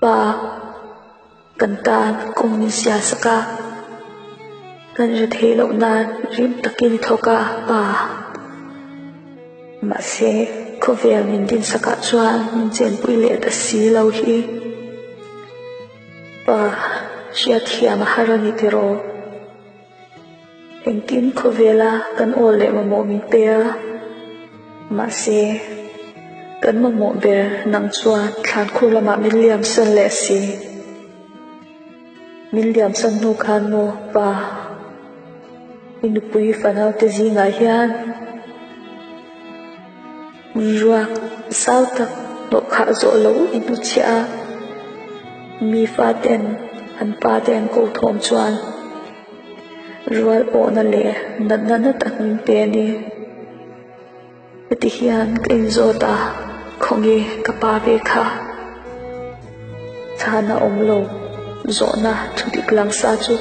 pa kan ta kong min sia saka kan ra thelo na rim takin thoka pa ma se khovel min din saka chuan min chen pui le ta si lo hi pa sia thiam harani tiro engtin khovela kan ole mo min pe ma se kan mo ber nang chuan thlan khulama miliam san le si miliam san nu khan no pa inu pui fanau te zinga hian ruak sau tak no kha zo lo inu chia mi fa ten an pa ten ko thom chuan rual o na le nan tak min pe ni ti hian kin zo ta khongi kapa ve kha thana omlo zo na thudik lang sa chu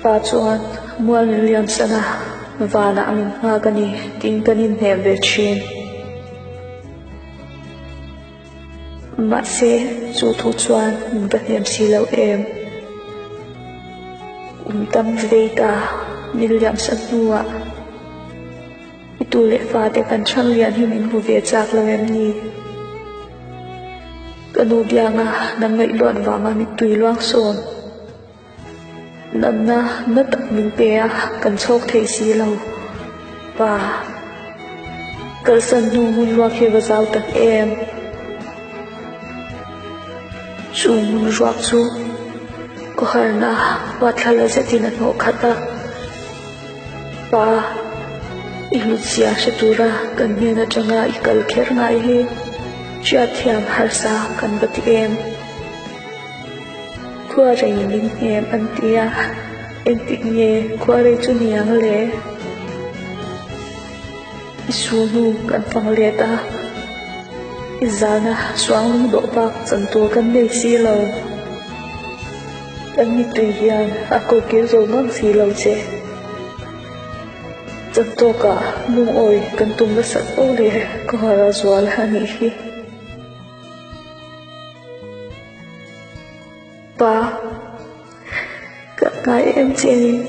pa chuan mual liam sana vana ang nga gani tin kanin he ve chin ma se chu thu chuan ba hem si lo em tam ve ta miliam san nuwa itule fa te kan chan lian hi min hu ve chak lo em ni kanu bianga nang ngai lon wa ma mi tui luang son nanna na tak min pe a kan chok thei si lo pa kal san nu mun wa khe wa zau tak em chu mun ruak chu ko har na wa thala se tin no khata pa ilusia shatura kan ne na changa ikal kher ngai he chia thiam har sa kan bati em khua rai ling em antia en ti nge khua rai chu niang le isunu kan phang le ta izana swang lung do pak chan to kan nei si lo kan ni tui hian a ko ke zo mang si lo che chan to ka lung oi kan tum la sat o le ko hara zwal hani hi pa các cái em chị